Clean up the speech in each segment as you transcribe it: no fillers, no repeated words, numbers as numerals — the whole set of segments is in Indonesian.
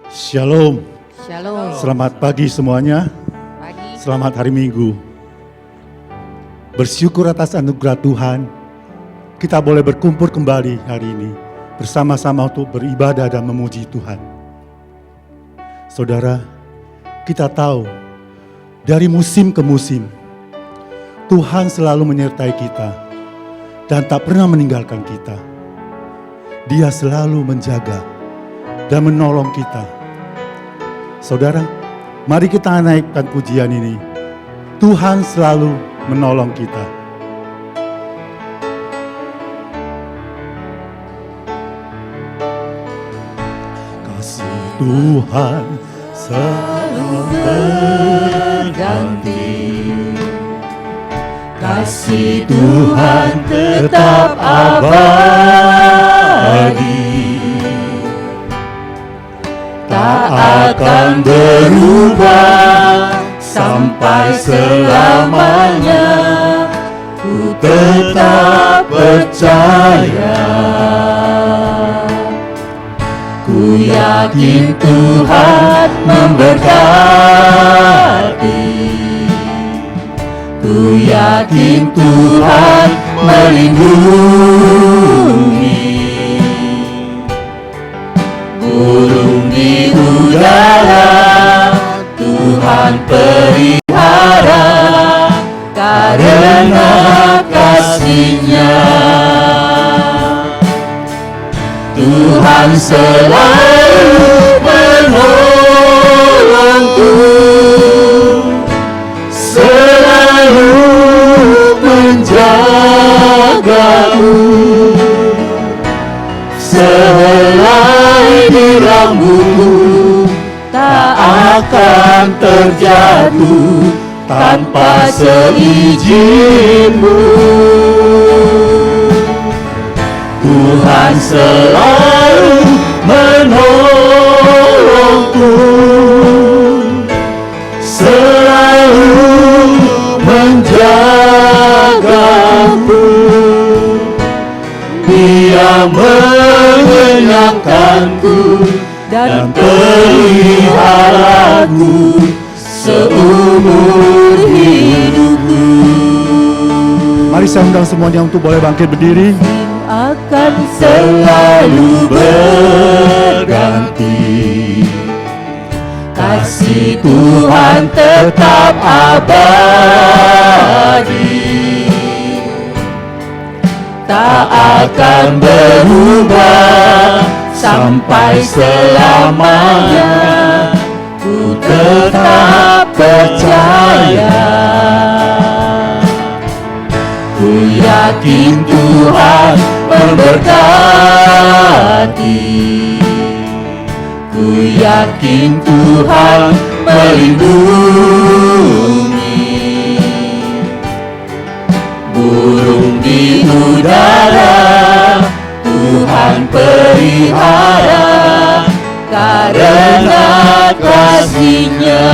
Shalom. Shalom. Selamat pagi semuanya. Pagi. Selamat hari Minggu. Bersyukur atas anugerah Tuhan, kita boleh berkumpul kembali hari ini bersama-sama untuk beribadah dan memuji Tuhan. Saudara, kita tahu dari musim ke musim, Tuhan selalu menyertai kita dan tak pernah meninggalkan kita. Dia selalu menjaga dan menolong kita. Saudara, mari kita naikkan pujian ini. Tuhan selalu menolong kita. Kasih Tuhan selalu berganti. Kasih Tuhan tetap abadi, tak akan berubah sampai selamanya. Ku tetap percaya, ku yakin Tuhan memberkati, ku yakin Tuhan melindungi. Burung di udara Tuhan pelihara, karena kasih-Nya Tuhan selalu menolongku, selalu menjagaku. Sehelai di rambutku tak akan terjatuh tanpa seizin-Mu. Tuhan selalu menolongku, selalu menjagaku. Dia mengenyangkanku dan peliharaku seumur hidupku. Mari saya undang semuanya untuk boleh bangkit berdiri. Akan Selalu berganti, kasih Tuhan tetap abadi, tak akan berubah sampai selamanya. Ku tetap percaya, ku yakin Tuhan memberkati, ku yakin Tuhan melindungi. Burung di udara Tuhan pelihara, karena kasih-Nya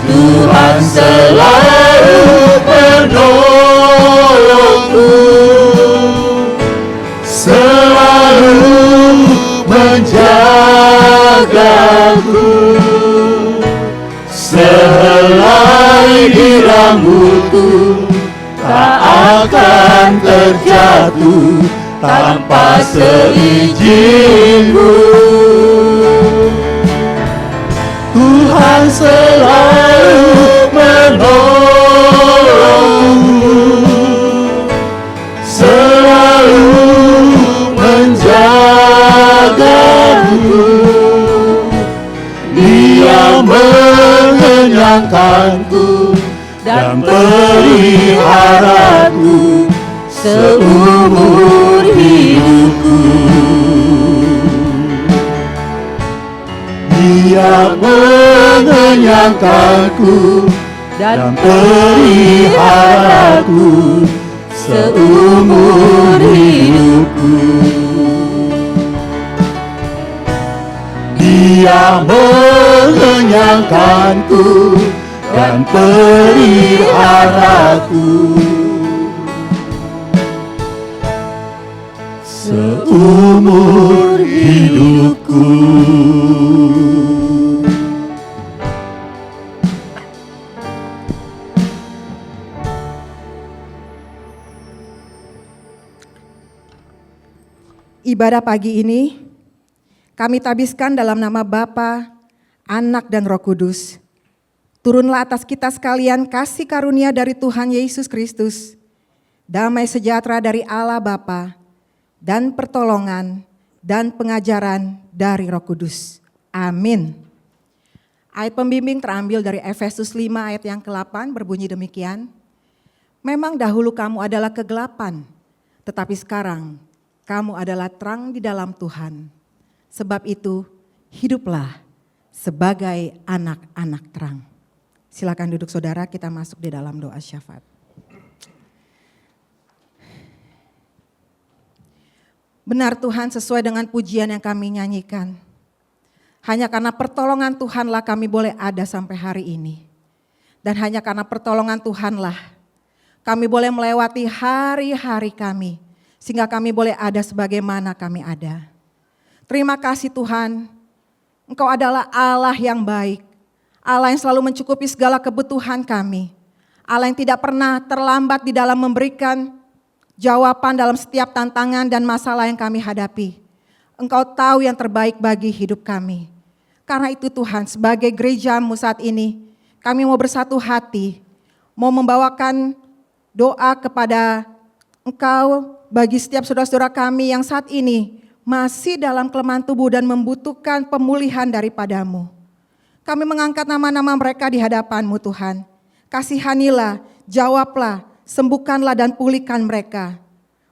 Tuhan selalu menolongku, selalu menjagaku. Sehelai di rambutku tak akan terjatuh tanpa seizin-Mu. Tuhan selalu menolongku, selalu menjagaku. Dia mengenyangkanku dan peliharaku seumur hidupku. Dia mengenyangkanku dan peliharaku seumur hidupku. Dia mengenyangkanku dan peliharaku seumur hidupku. Ibadah pagi ini kami tabiskan dalam nama Bapa, Anak dan Roh Kudus. Turunlah atas kita sekalian kasih karunia dari Tuhan Yesus Kristus, damai sejahtera dari Allah Bapa, dan pertolongan dan pengajaran dari Roh Kudus. Amin. Ayat pembimbing terambil dari Efesus 5 ayat yang ke-8 berbunyi demikian. Memang dahulu kamu adalah kegelapan, tetapi sekarang kamu adalah terang di dalam Tuhan. Sebab itu, hiduplah sebagai anak-anak terang. Silakan duduk saudara, kita masuk di dalam doa syafaat. Benar Tuhan, sesuai dengan pujian yang kami nyanyikan. Hanya karena pertolongan Tuhanlah kami boleh ada sampai hari ini. Dan hanya karena pertolongan Tuhanlah kami boleh melewati hari-hari kami. Sehingga kami boleh ada sebagaimana kami ada. Terima kasih Tuhan, Engkau adalah Allah yang baik. Allah yang selalu mencukupi segala kebutuhan kami. Allah yang tidak pernah terlambat di dalam memberikan jawaban dalam setiap tantangan dan masalah yang kami hadapi. Engkau tahu yang terbaik bagi hidup kami. Karena itu Tuhan, sebagai gereja-Mu saat ini, kami mau bersatu hati, mau membawakan doa kepada Engkau bagi setiap saudara-saudara kami yang saat ini masih dalam kelemahan tubuh dan membutuhkan pemulihan daripada-Mu. Kami mengangkat nama-nama mereka di hadapan-Mu Tuhan. Kasihanilah, jawablah, sembuhkanlah dan pulihkan mereka.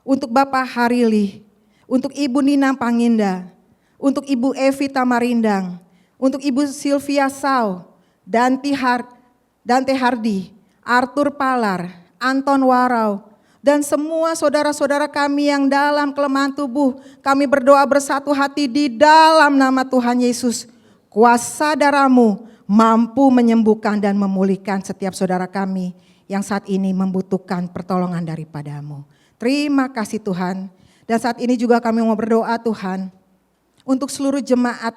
Untuk Bapak Harili, untuk Ibu Nina Panginda, untuk Ibu Evi Tamarindang, untuk Ibu Sylvia Sau, Dante Hardi, Arthur Palar, Anton Warau, dan semua saudara-saudara kami yang dalam kelemahan tubuh, kami berdoa bersatu hati di dalam nama Tuhan Yesus. Kuasa darah-Mu mampu menyembuhkan dan memulihkan setiap saudara kami yang saat ini membutuhkan pertolongan daripada-Mu. Terima kasih Tuhan. Dan saat ini juga kami mau berdoa Tuhan, untuk seluruh jemaat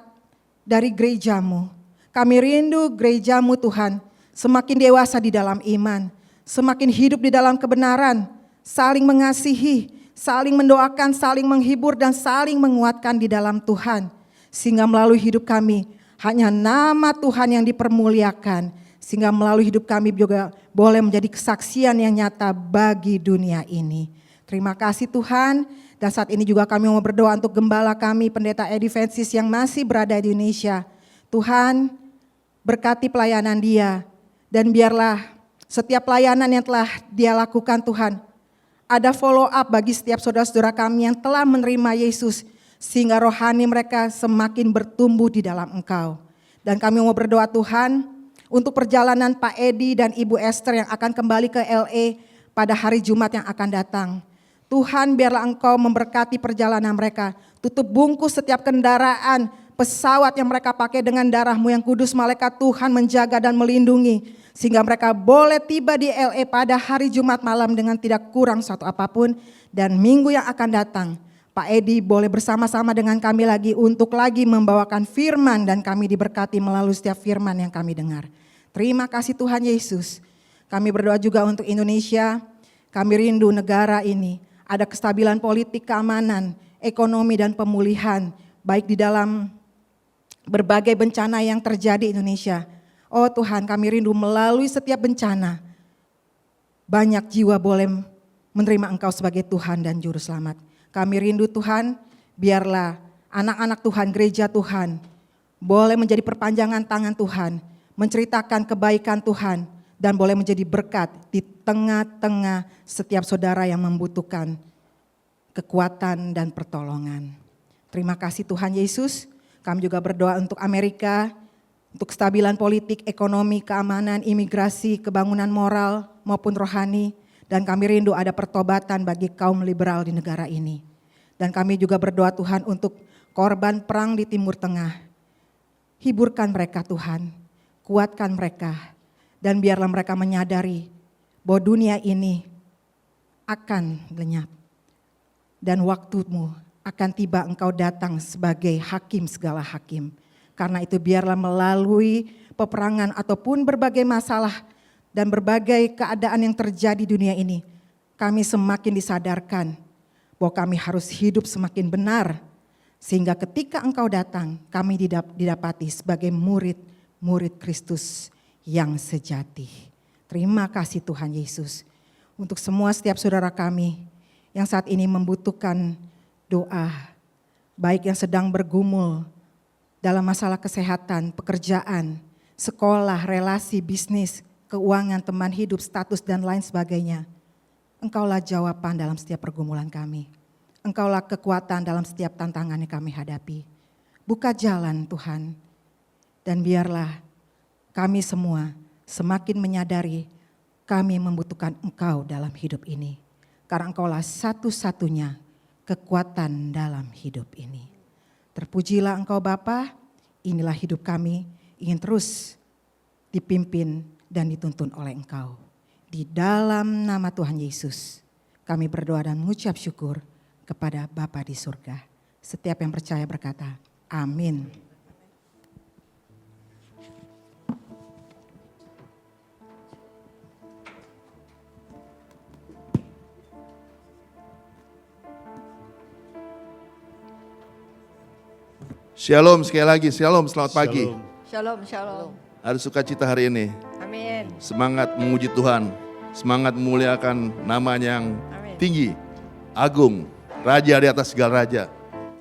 dari gereja-Mu. Kami rindu gereja-Mu Tuhan, semakin dewasa di dalam iman, semakin hidup di dalam kebenaran, saling mengasihi, saling mendoakan, saling menghibur, dan saling menguatkan di dalam Tuhan. Sehingga melalui hidup kami, hanya nama Tuhan yang dipermuliakan. Sehingga melalui hidup kami juga boleh menjadi kesaksian yang nyata bagi dunia ini. Terima kasih Tuhan. Dan saat ini juga kami mau berdoa untuk gembala kami, Pendeta Edi Vensis yang masih berada di Indonesia. Tuhan, berkati pelayanan dia. Dan biarlah setiap pelayanan yang telah dia lakukan Tuhan, ada follow up bagi setiap saudara-saudara kami yang telah menerima Yesus, sehingga rohani mereka semakin bertumbuh di dalam Engkau. Dan kami mau berdoa Tuhan, untuk perjalanan Pak Edi dan Ibu Esther yang akan kembali ke LA pada hari Jumat yang akan datang. Tuhan, biarlah Engkau memberkati perjalanan mereka, tutup bungkus setiap kendaraan, pesawat yang mereka pakai dengan darah-Mu yang kudus, malaikat Tuhan menjaga dan melindungi. Sehingga mereka boleh tiba di LA pada hari Jumat malam dengan tidak kurang suatu apapun. Dan minggu yang akan datang, Pak Edi boleh bersama-sama dengan kami lagi untuk lagi membawakan firman dan kami diberkati melalui setiap firman yang kami dengar. Terima kasih Tuhan Yesus. Kami berdoa juga untuk Indonesia. Kami rindu negara ini ada kestabilan politik, keamanan, ekonomi dan pemulihan. Baik di dalam berbagai bencana yang terjadi di Indonesia. Oh Tuhan, kami rindu melalui setiap bencana, banyak jiwa boleh menerima Engkau sebagai Tuhan dan Juru Selamat. Kami rindu Tuhan, biarlah anak-anak Tuhan, gereja Tuhan, boleh menjadi perpanjangan tangan Tuhan, menceritakan kebaikan Tuhan, dan boleh menjadi berkat di tengah-tengah setiap saudara yang membutuhkan kekuatan dan pertolongan. Terima kasih Tuhan Yesus. Kami juga berdoa untuk Amerika, untuk kestabilan politik, ekonomi, keamanan, imigrasi, kebangunan moral maupun rohani. Dan kami rindu ada pertobatan bagi kaum liberal di negara ini. Dan kami juga berdoa Tuhan untuk korban perang di Timur Tengah. Hiburkan mereka Tuhan, kuatkan mereka. Dan biarlah mereka menyadari bahwa dunia ini akan lenyap. Dan waktumu akan tiba Engkau datang sebagai hakim segala hakim. Karena itu biarlah melalui peperangan ataupun berbagai masalah dan berbagai keadaan yang terjadi di dunia ini, kami semakin disadarkan bahwa kami harus hidup semakin benar. Sehingga ketika Engkau datang, kami didapati sebagai murid-murid Kristus yang sejati. Terima kasih Tuhan Yesus. Untuk semua setiap saudara kami yang saat ini membutuhkan doa, baik yang sedang bergumul dalam masalah kesehatan, pekerjaan, sekolah, relasi, bisnis, keuangan, teman hidup, status dan lain sebagainya. Engkaulah jawaban dalam setiap pergumulan kami. Engkaulah kekuatan dalam setiap tantangan yang kami hadapi. Buka jalan Tuhan, dan biarlah kami semua semakin menyadari kami membutuhkan Engkau dalam hidup ini. Karena Engkaulah satu-satunya kekuatan dalam hidup ini. Terpujilah Engkau Bapa, inilah hidup kami, ingin terus dipimpin dan dituntun oleh Engkau. Di dalam nama Tuhan Yesus, kami berdoa dan mengucap syukur kepada Bapa di surga. Setiap yang percaya berkata, amin. Shalom sekali lagi, shalom, selamat pagi. Shalom. Shalom, shalom. Ada sukacita hari ini, Amin. semangat memuji Tuhan, semangat memuliakan namanya yang Amin. tinggi, agung, raja di atas segala raja.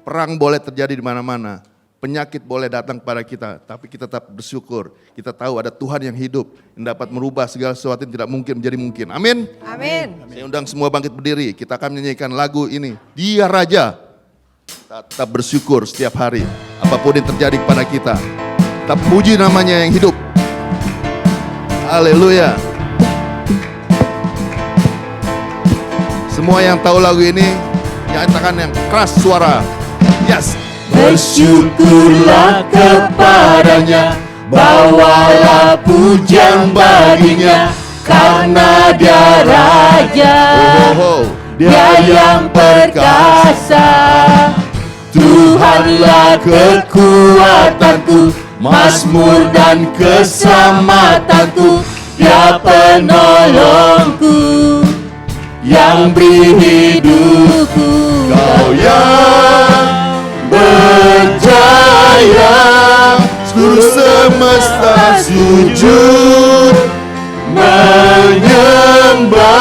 Perang boleh terjadi di mana-mana, penyakit boleh datang pada kita, tapi kita tetap bersyukur. Kita tahu ada Tuhan yang hidup, yang dapat merubah segala sesuatu yang tidak mungkin menjadi mungkin. Amin. Amin. Saya undang semua bangkit berdiri, kita akan menyanyikan lagu ini, Dia Raja. Tetap bersyukur setiap hari, apapun yang terjadi kepada kita. Tetap puji namanya yang hidup. Haleluya. Semua yang tahu lagu ini, nyatakan yang keras suara. Yes. Bersyukurlah kepadanya, bawalah pujian baginya, karena Dia Raja, Dia yang perkasa. Tuhanlah kekuatanku, mazmur dan keselamatanku, Dia penolongku, yang beri hidupku. Kau yang berjaya, seluruh semesta sujud menyembah.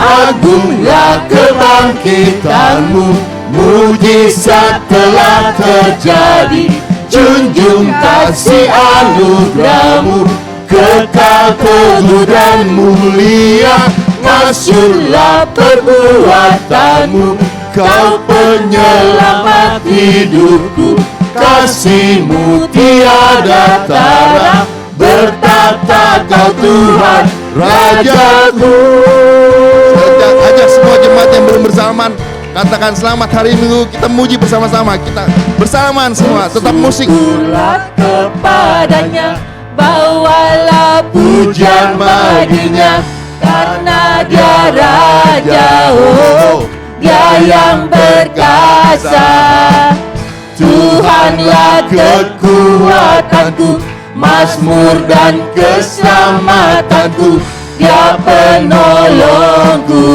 Agunglah kebangkitanmu, mujizat telah terjadi. Junjung kasih anugerahmu, kekal teguh dan mulia. Masyurlah perbuatanmu, Kau penyelamat hidupku. Kasih-Mu tiada tara, bertata Kau Tuhan Rajaku. Ajak semua jemaat yang belum bersamaan, katakan selamat hari Minggu, kita muji bersama-sama. Kita bersamaan semua, tetap musik. Syukurlah kepadanya, bawalah pujian baginya, karena Dia Raja, Dia yang perkasa. Tuhanlah kekuatanku, mazmur dan keselamatanku, Dia penolongku,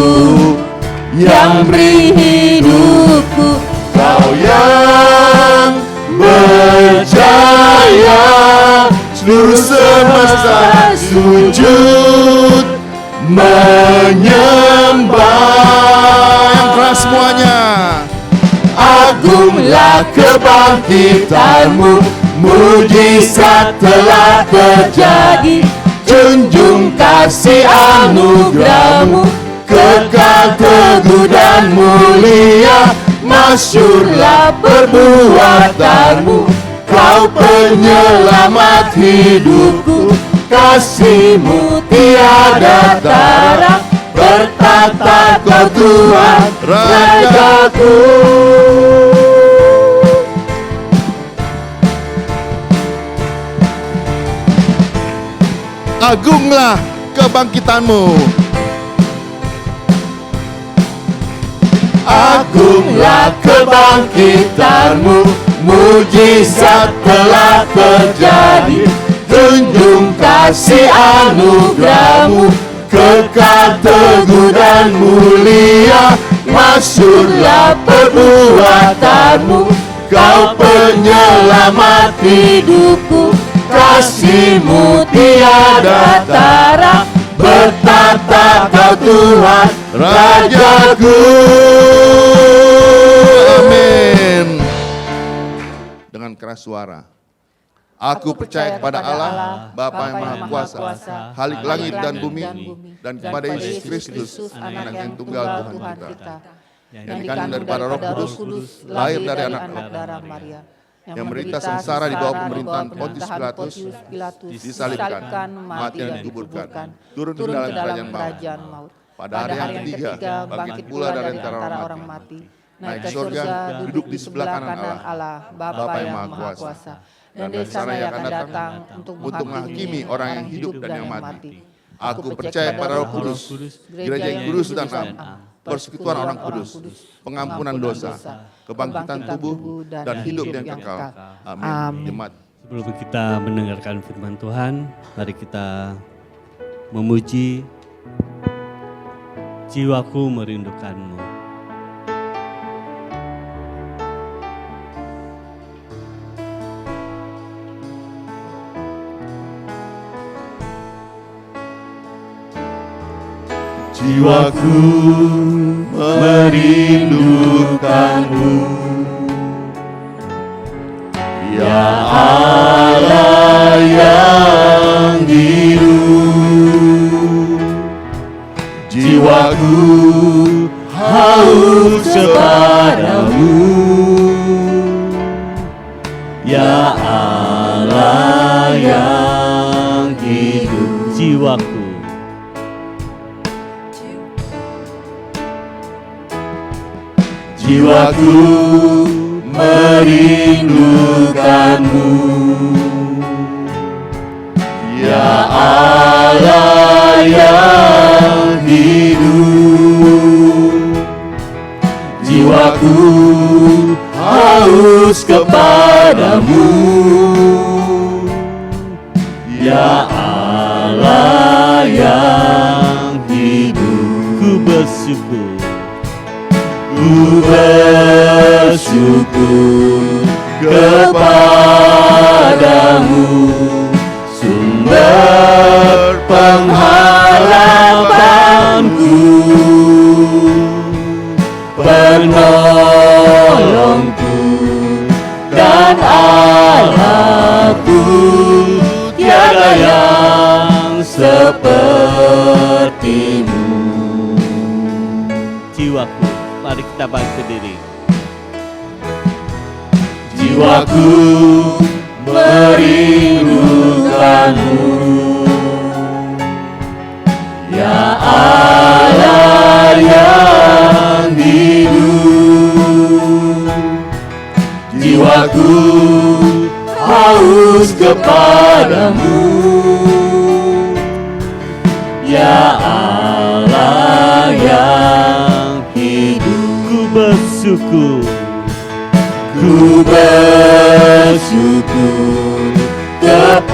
yang beri hidupku. Kau yang berjaya, seluruh semesta sujud menyembah. Yang keras semuanya. Agunglah kebangkitanmu, mujizat telah terjadi. Junjung kasih anugerahmu, kekal teguh dan mulia. Masyurlah perbuatanmu, Kau penyelamat hidupku. Kasih-Mu tiada tara, bertata Kau Tuhan Rajaku. Agunglah kebangkitanmu. agunglah kebangkitanmu, mujizat telah terjadi. Junjung kasih anugerahmu, kekal teguh dan mulia. Masyhurlah perbuatanmu, kau penyelamat hidupku. Kasih-Mu tiada tara, bertata kau Tuhan Rajaku. Amin. Dengan keras suara. Aku percaya kepada Allah, Bapa yang Maha Kuasa, Khalik langit dan bumi, dan kepada Yesus Kristus, Anak yang tunggal Tuhan kita, yang dikandung daripada Roh Kudus, lahir dari anak darah Maria, yang menderita sengsara di bawah pemerintahan Pontius Pilatus, disalibkan, mati dan dikuburkan, turun ke dalam kerajaan maut. Pada hari yang ketiga, bangkit pula dari antara orang mati, naik ke surga, duduk di sebelah kanan Allah, Bapa yang Maha Kuasa. Dan dari sana yang akan datang untuk menghakimi orang yang hidup dan yang mati. Aku percaya pada Roh Kudus, gereja yang kudus dan am, persekutuan orang kudus, pengampunan dosa, kebangkitan tubuh dan hidup yang kekal. Amin. Jemaat. Sebelum kita mendengarkan firman Tuhan, mari kita memuji. Jiwaku merindukan-Mu. Jiwaku merindukan-Mu, ya Allah yang hidup. Jiwaku haus kepadamu, ya Allah yang hidup. Jiwaku Jiwaku merindukan-Mu, ya Allah yang hidup. Jiwaku haus kepadamu, ya Allah yang hidup. ku bersyukur, Ku bersyukur kepadamu, sumber pengharapanku, penolongku dan Allahku. Tiada yang seperti-Mu. jiwaku. Mari kita bangkit berdiri. Jiwaku merindukan-Mu, ya Allah yang hidup. Jiwaku haus kepadamu, ya Allah yang hidup. Ku bersyukur, Ku bersyukur kepadamu,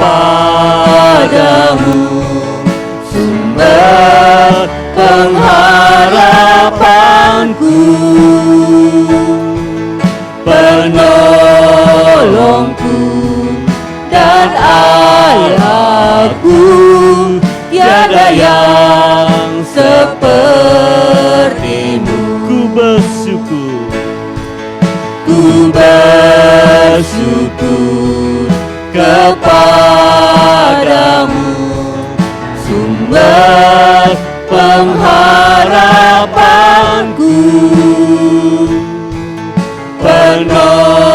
sumber pengharapanku, penolongku dan Allahku. Tiada yang seperti-Mu. ku bersyukur, Ku bersyukur kepadamu, sumber pengharapanku,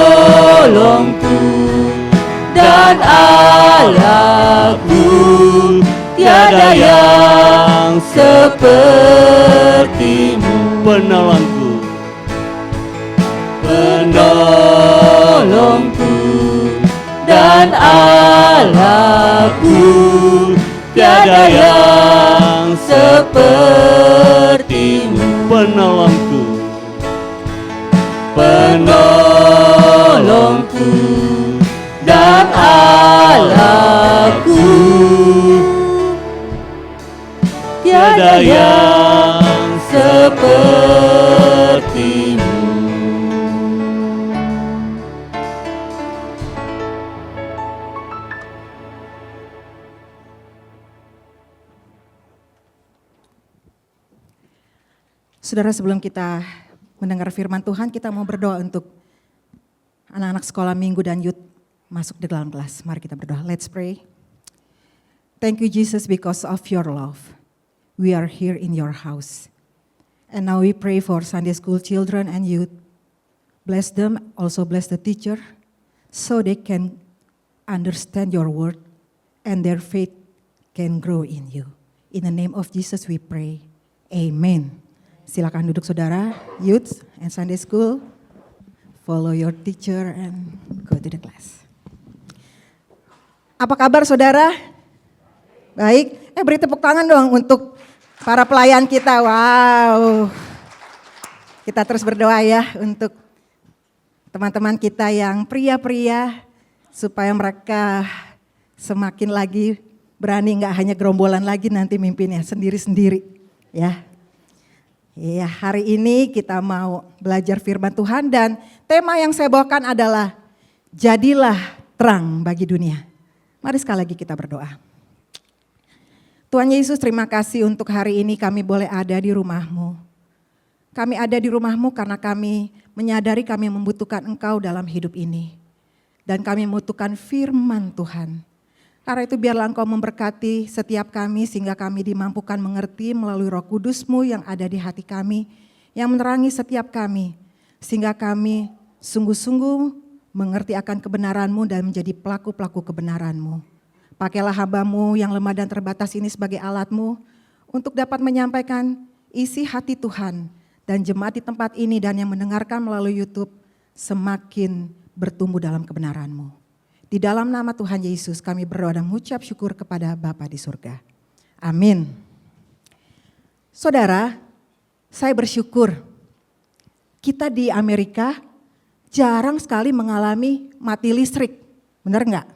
penolongku dan Allahku. Tiada yang seperti-Mu. penolongku, Penolongku dan Allahku. Tiada yang seperti-Mu. penolongku, Allahku dan Allahku, tiada yang sepertimu. Saudara, sebelum kita mendengar firman Tuhan, kita mau berdoa untuk anak-anak sekolah minggu dan youth masuk di dalam kelas. Mari kita berdoa. Let's pray. Thank you Jesus because of your love. We are here in your house. And now we pray for Sunday school children and youth. Bless them, also bless the teacher, so they can understand your word and their faith can grow in you. In the name of Jesus we pray. Amen. Silakan duduk saudara, youth and Sunday school. Follow your teacher and go to the class. Apa kabar saudara? Baik, beri tepuk tangan dong untuk para pelayan kita. Wow. Kita terus berdoa ya untuk teman-teman kita yang pria-pria supaya mereka semakin lagi berani, nggak hanya gerombolan lagi nanti mimpinnya sendiri-sendiri ya. Iya, hari ini kita mau belajar firman Tuhan dan tema yang saya bawakan adalah jadilah terang bagi dunia. Mari sekali lagi kita berdoa. Tuhan Yesus, terima kasih untuk hari ini kami boleh ada di rumah-Mu. Kami ada di rumah-Mu karena kami menyadari kami membutuhkan Engkau dalam hidup ini. Dan kami membutuhkan firman Tuhan. Karena itu biarlah Engkau memberkati setiap kami sehingga kami dimampukan mengerti melalui Roh Kudus-Mu yang ada di hati kami, yang menerangi setiap kami, sehingga kami sungguh-sungguh mengerti akan kebenaran-Mu dan menjadi pelaku-pelaku kebenaran-Mu. Pakailah hamba-Mu yang lemah dan terbatas ini sebagai alat-Mu untuk dapat menyampaikan isi hati Tuhan dan jemaat di tempat ini dan yang mendengarkan melalui YouTube semakin bertumbuh dalam kebenaran-Mu. Di dalam nama Tuhan Yesus kami berdoa dan mengucap syukur kepada Bapa di surga. Amin. Saudara, saya bersyukur kita di Amerika jarang sekali mengalami mati listrik. Benar enggak?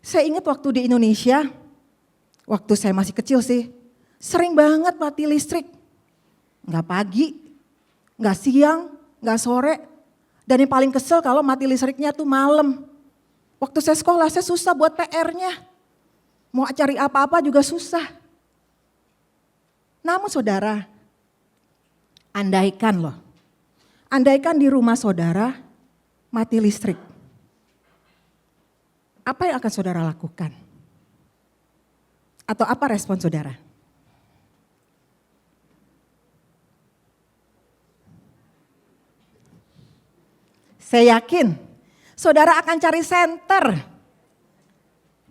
Saya ingat waktu di Indonesia, waktu saya masih kecil sih, sering banget mati listrik. Enggak pagi, enggak siang, enggak sore. Dan yang paling kesel kalau mati listriknya tuh malam. Waktu saya sekolah, saya susah buat PR-nya. Mau cari apa-apa juga susah. Namun saudara, andaikan di rumah saudara mati listrik. Apa yang akan saudara lakukan? Atau apa respon saudara? Saya yakin saudara akan cari senter.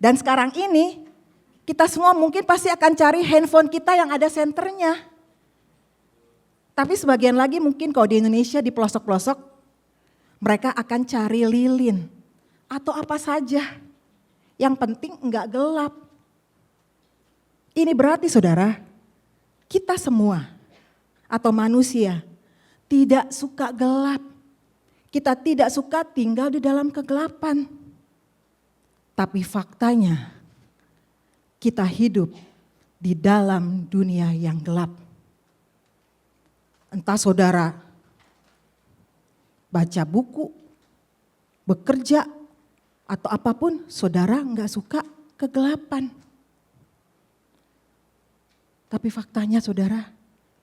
Dan sekarang ini kita semua mungkin pasti akan cari handphone kita yang ada senternya. Tapi sebagian lagi mungkin kalau di Indonesia di pelosok-pelosok mereka akan cari lilin atau apa saja. Yang penting enggak gelap. Ini berarti saudara, kita semua atau manusia tidak suka gelap. Kita tidak suka tinggal di dalam kegelapan. Tapi faktanya kita hidup di dalam dunia yang gelap. Entah saudara baca buku, bekerja, atau apapun, saudara enggak suka kegelapan. Tapi faktanya saudara,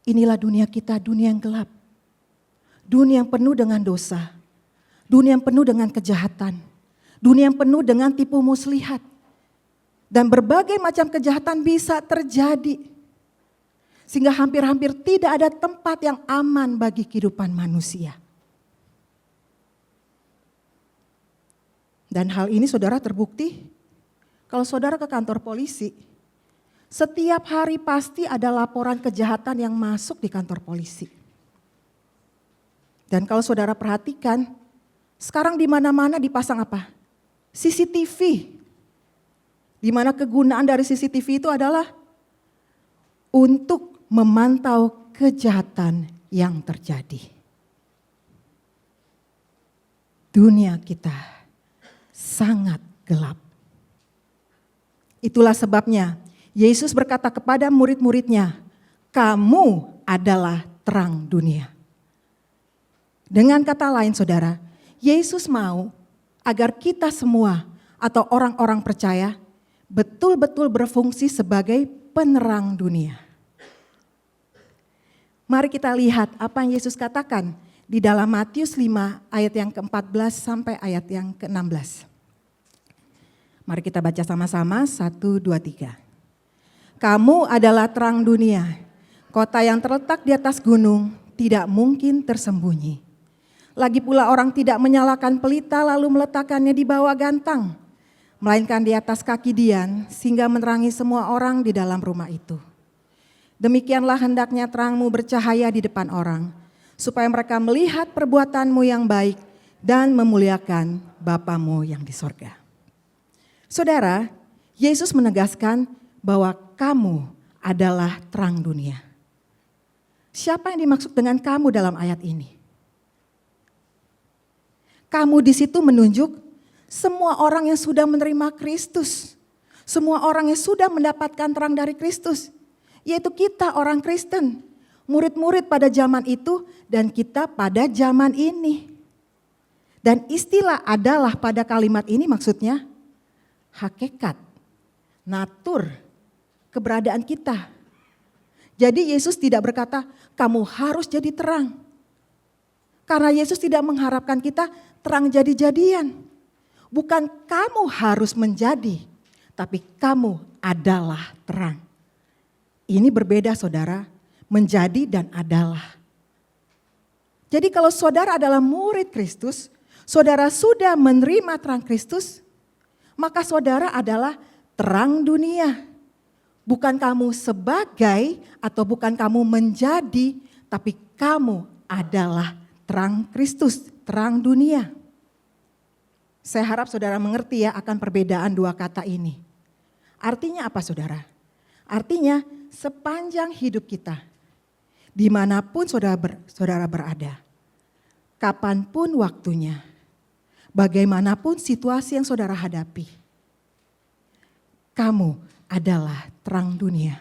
inilah dunia kita, dunia yang gelap. Dunia yang penuh dengan dosa. Dunia yang penuh dengan kejahatan. Dunia yang penuh dengan tipu muslihat. Dan berbagai macam kejahatan bisa terjadi. Sehingga hampir-hampir tidak ada tempat yang aman bagi kehidupan manusia. Dan hal ini saudara terbukti kalau saudara ke kantor polisi. Setiap hari pasti ada laporan kejahatan yang masuk di kantor polisi. Dan kalau saudara perhatikan, sekarang di mana-mana dipasang apa? CCTV. Di mana kegunaan dari CCTV itu adalah untuk memantau kejahatan yang terjadi. dunia kita sangat gelap. Itulah sebabnya Yesus berkata kepada murid-muridnya, kamu adalah terang dunia. Dengan kata lain saudara, Yesus mau agar kita semua atau orang-orang percaya betul-betul berfungsi sebagai penerang dunia. Mari kita lihat apa yang Yesus katakan di dalam Matius 5 ayat yang ke-14 sampai ayat yang ke-16. Mari kita baca sama-sama, 1, 2, 3. Kamu adalah terang dunia, kota yang terletak di atas gunung tidak mungkin tersembunyi. Lagi pula orang tidak menyalakan pelita lalu meletakkannya di bawah gantang, melainkan di atas kaki dian sehingga menerangi semua orang di dalam rumah itu. Demikianlah hendaknya terangmu bercahaya di depan orang, supaya mereka melihat perbuatanmu yang baik dan memuliakan Bapamu yang di sorga. Saudara, Yesus menegaskan bahwa kamu adalah terang dunia. Siapa yang dimaksud dengan kamu dalam ayat ini? Kamu di situ menunjuk semua orang yang sudah menerima Kristus. Semua orang yang sudah mendapatkan terang dari Kristus. Yaitu kita orang Kristen. Murid-murid pada zaman itu dan kita pada zaman ini. Dan istilah adalah pada kalimat ini maksudnya hakikat, natur, keberadaan kita. Jadi Yesus tidak berkata kamu harus jadi terang. Karena Yesus tidak mengharapkan kita terang jadi-jadian. Bukan kamu harus menjadi, tapi kamu adalah terang. Ini berbeda saudara, menjadi dan adalah. Jadi kalau saudara adalah murid Kristus, saudara sudah menerima terang Kristus, maka saudara adalah terang dunia. Bukan kamu sebagai atau bukan kamu menjadi, tapi kamu adalah terang Kristus, terang dunia. Saya harap saudara mengerti ya akan perbedaan dua kata ini. Artinya apa saudara? Artinya sepanjang hidup kita, dimanapun saudara berada, kapanpun waktunya, bagaimanapun situasi yang saudara hadapi, kamu adalah terang dunia.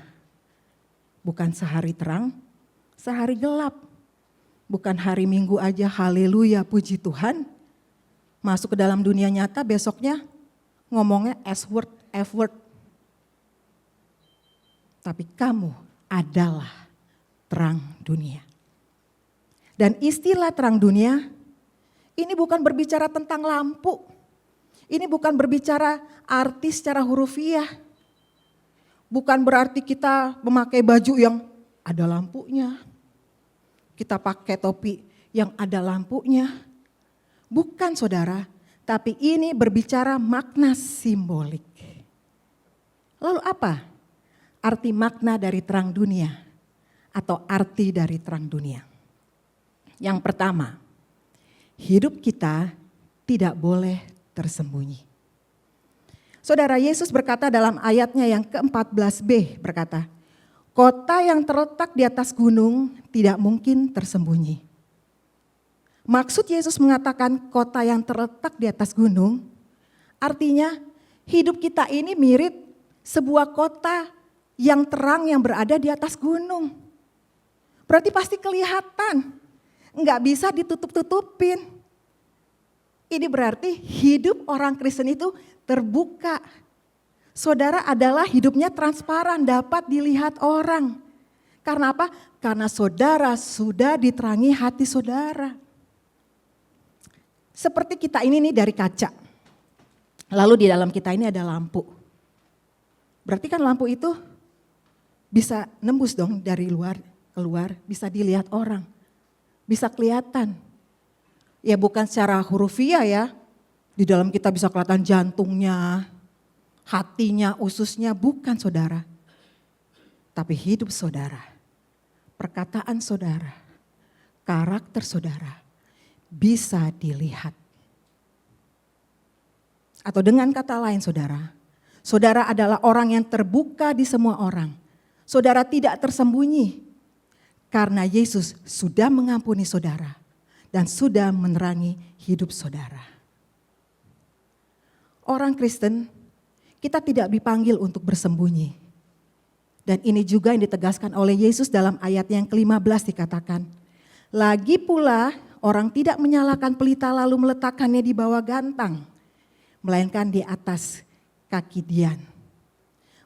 Bukan sehari terang, sehari gelap. Bukan hari Minggu aja haleluya puji Tuhan. Masuk ke dalam dunia nyata besoknya ngomongnya S-word, F-word. Tapi kamu adalah terang dunia. Dan istilah terang dunia ini bukan berbicara tentang lampu. Ini bukan berbicara arti secara hurufiah. Bukan berarti kita memakai baju yang ada lampunya. Kita pakai topi yang ada lampunya. Bukan saudara, tapi ini berbicara makna simbolik. Lalu apa arti makna dari terang dunia atau arti dari terang dunia? Yang pertama, hidup kita tidak boleh tersembunyi. Saudara, Yesus berkata dalam ayatnya yang ke-14b berkata, kota yang terletak di atas gunung tidak mungkin tersembunyi. Maksud Yesus mengatakan kota yang terletak di atas gunung, artinya hidup kita ini mirip sebuah kota yang terang yang berada di atas gunung. Berarti pasti kelihatan, nggak bisa ditutup-tutupin. Ini berarti hidup orang Kristen itu terbuka. Saudara adalah hidupnya transparan, dapat dilihat orang. Karena apa? Karena saudara sudah diterangi hati saudara. Seperti kita ini nih dari kaca. Lalu di dalam kita ini ada lampu. Berarti kan lampu itu bisa nembus dong dari luar keluar, bisa dilihat orang. Bisa kelihatan. Ya bukan secara hurufiah ya. Di dalam kita bisa kelihatan jantungnya, hatinya, ususnya, bukan saudara. Tapi hidup saudara, perkataan saudara, karakter saudara bisa dilihat. Atau dengan kata lain saudara, saudara adalah orang yang terbuka di semua orang. Saudara tidak tersembunyi karena Yesus sudah mengampuni saudara. dan sudah menerangi hidup saudara. Orang Kristen, kita tidak dipanggil untuk bersembunyi. Dan ini juga yang ditegaskan oleh Yesus dalam ayat yang ke-15 dikatakan, lagi pula orang tidak menyalakan pelita lalu meletakkannya di bawah gantang, melainkan di atas kaki dian.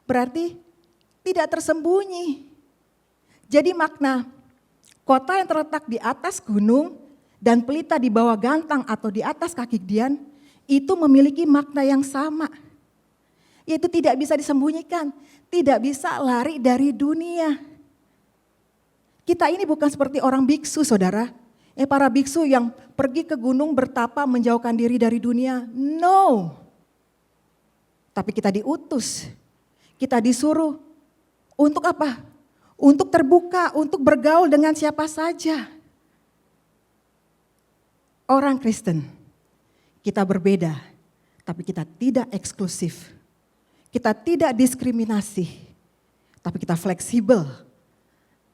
Berarti tidak tersembunyi. Jadi makna kota yang terletak di atas gunung dan pelita di bawah gantang atau di atas kaki dian itu memiliki makna yang sama. Yaitu tidak bisa disembunyikan, tidak bisa lari dari dunia. Kita ini bukan seperti orang biksu saudara. Para biksu yang pergi ke gunung bertapa menjauhkan diri dari dunia. No. Tapi kita diutus, kita disuruh untuk apa? Untuk terbuka, untuk bergaul dengan siapa saja. Orang Kristen, kita berbeda, tapi kita tidak eksklusif. Kita tidak diskriminasi, tapi kita fleksibel,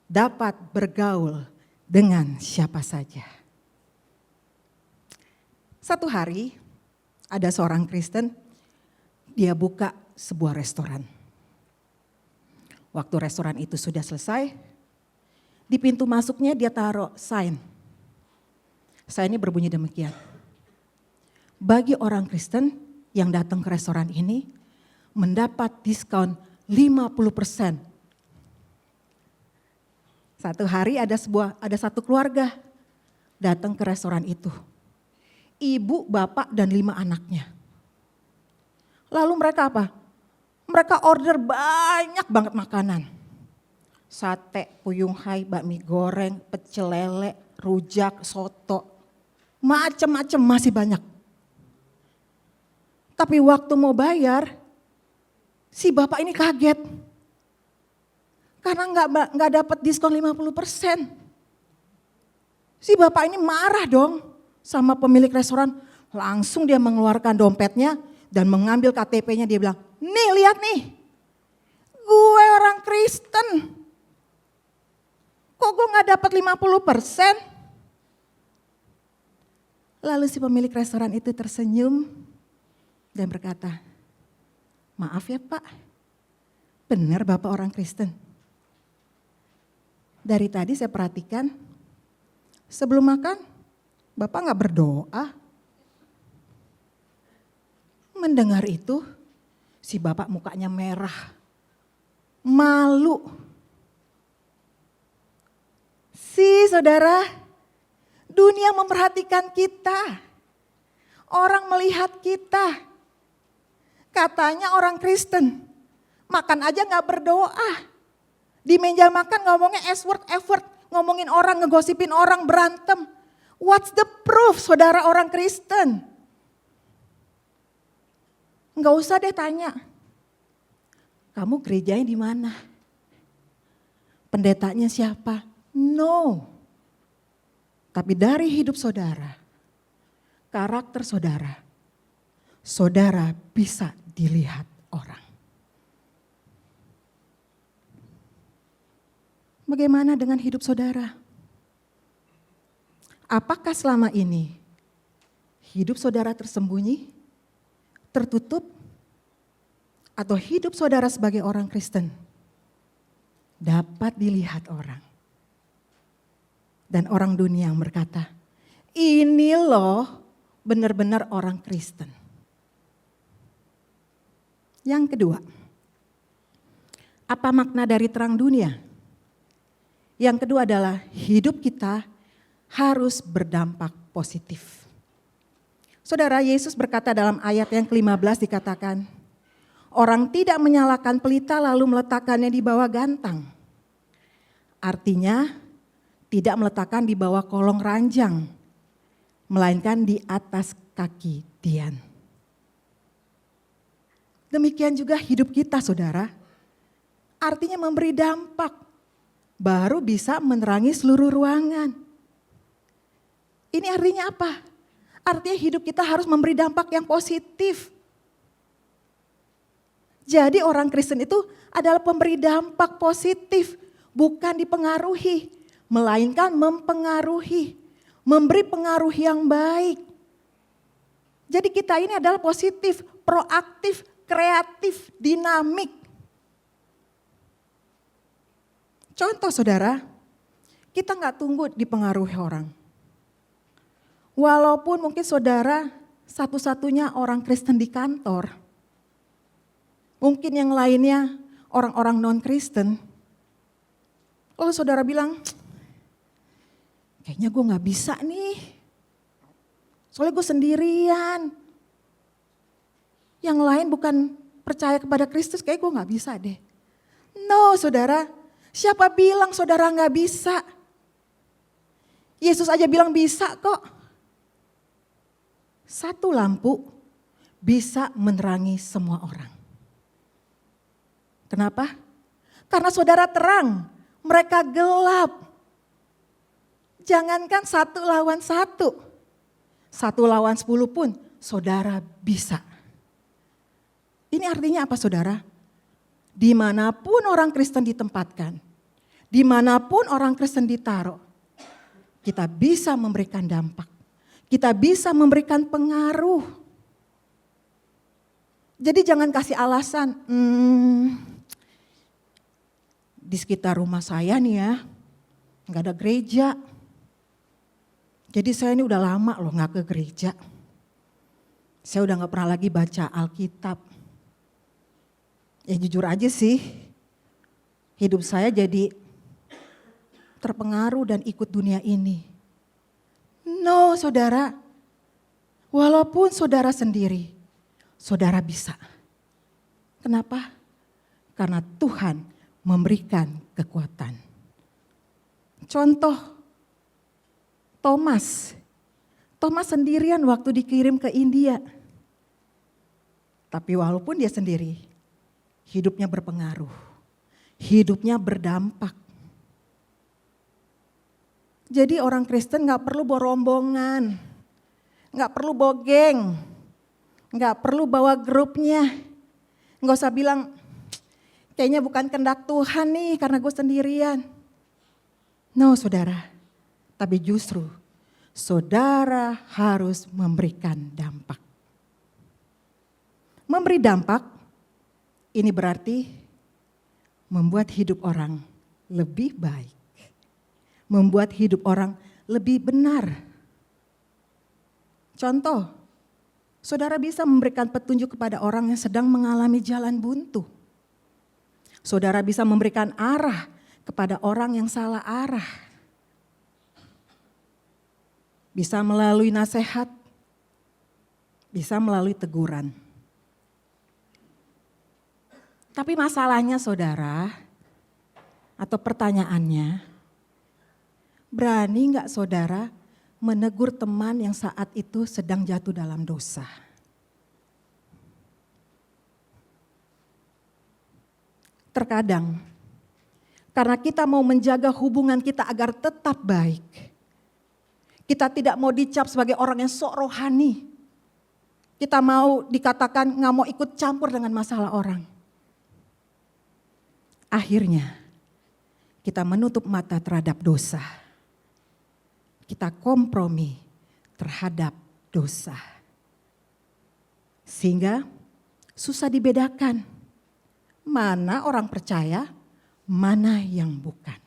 dapat bergaul dengan siapa saja. Satu hari ada seorang Kristen, dia buka sebuah restoran. Waktu restoran itu sudah selesai, di pintu masuknya dia taruh sign. Sign ini berbunyi demikian. Bagi orang Kristen yang datang ke restoran ini, mendapat diskon 50%. Satu hari ada satu keluarga datang ke restoran itu. Ibu, bapak, dan 5 anaknya. Lalu mereka apa? Mereka order banyak banget makanan. Sate, puyung hai, bakmi goreng, pecel lele, rujak, soto. Macam-macam masih banyak. Tapi waktu mau bayar, si bapak ini kaget. Karena nggak dapat diskon 50%. Si bapak ini marah dong sama pemilik restoran. Langsung dia mengeluarkan dompetnya dan mengambil KTP-nya. Dia bilang, nih lihat nih, gue orang Kristen. Kok gue gak dapat 50%? Lalu si pemilik restoran itu tersenyum dan berkata, maaf ya Pak, benar Bapak orang Kristen. Dari tadi saya perhatikan, sebelum makan Bapak gak berdoa. Mendengar itu, si bapak mukanya merah, malu. Saudara, dunia memperhatikan kita. Orang melihat kita. Katanya orang Kristen, makan aja gak berdoa. Di meja makan ngomongnya effort, ngomongin orang, ngegosipin orang, berantem. What's the proof saudara orang Kristen? Nggak usah deh tanya, kamu gerejanya di mana? Pendetanya siapa? No. Tapi dari hidup saudara, karakter saudara, saudara bisa dilihat orang. Bagaimana dengan hidup saudara? Apakah selama ini hidup saudara tersembunyi, tertutup, atau hidup saudara sebagai orang Kristen dapat dilihat orang? Dan orang dunia yang berkata, ini loh benar-benar orang Kristen. Yang kedua, apa makna dari terang dunia? Yang kedua adalah hidup kita harus berdampak positif. Saudara, Yesus berkata dalam ayat yang ke-15 dikatakan, orang tidak menyalakan pelita lalu meletakkannya di bawah gantang. Artinya tidak meletakkan di bawah kolong ranjang, melainkan di atas kaki dian. Demikian juga hidup kita saudara, artinya memberi dampak, baru bisa menerangi seluruh ruangan. Ini artinya apa? Artinya hidup kita harus memberi dampak yang positif. Jadi orang Kristen itu adalah pemberi dampak positif, bukan dipengaruhi, melainkan mempengaruhi, memberi pengaruh yang baik. Jadi kita ini adalah positif, proaktif, kreatif, dinamik. Contoh saudara, kita nggak tunggu dipengaruhi orang. Walaupun mungkin saudara satu-satunya orang Kristen di kantor. Mungkin yang lainnya orang-orang non-Kristen. Lalu saudara bilang, kayaknya gue gak bisa nih. Soalnya gue sendirian. Yang lain bukan percaya kepada Kristus, kayak gue gak bisa deh. No saudara, siapa bilang saudara gak bisa? Yesus aja bilang bisa kok. Satu lampu bisa menerangi semua orang. Kenapa? Karena saudara terang, mereka gelap. Jangankan 1 lawan 1. 1 lawan 10 pun saudara bisa. Ini artinya apa saudara? Dimanapun orang Kristen ditempatkan, dimanapun orang Kristen ditaruh, kita bisa memberikan dampak. Kita bisa memberikan pengaruh. Jadi jangan kasih alasan, di sekitar rumah saya nih ya, gak ada gereja. Jadi saya ini udah lama loh gak ke gereja. Saya udah gak pernah lagi baca Alkitab. Ya jujur aja sih, hidup saya jadi terpengaruh dan ikut dunia ini. No saudara, walaupun saudara sendiri, saudara bisa. Kenapa? Karena Tuhan memberikan kekuatan. Contoh, Thomas sendirian waktu dikirim ke India. Tapi walaupun dia sendiri, hidupnya berpengaruh, hidupnya berdampak. Jadi orang Kristen gak perlu bawa rombongan, gak perlu bawa geng, gak perlu bawa grupnya. Gak usah bilang, kayaknya bukan kehendak Tuhan nih karena gue sendirian. No saudara, tapi justru saudara harus memberikan dampak. Memberi dampak ini berarti membuat hidup orang lebih baik. Membuat hidup orang lebih benar. Contoh, saudara bisa memberikan petunjuk kepada orang yang sedang mengalami jalan buntu. Saudara bisa memberikan arah kepada orang yang salah arah. Bisa melalui nasihat, bisa melalui teguran. Tapi masalahnya saudara, atau pertanyaannya, berani gak saudara menegur teman yang saat itu sedang jatuh dalam dosa? Terkadang, karena kita mau menjaga hubungan kita agar tetap baik, kita tidak mau dicap sebagai orang yang sok rohani. Kita mau dikatakan gak mau ikut campur dengan masalah orang. Akhirnya, kita menutup mata terhadap dosa. Kita kompromi terhadap dosa. Sehingga susah dibedakan mana orang percaya, mana yang bukan.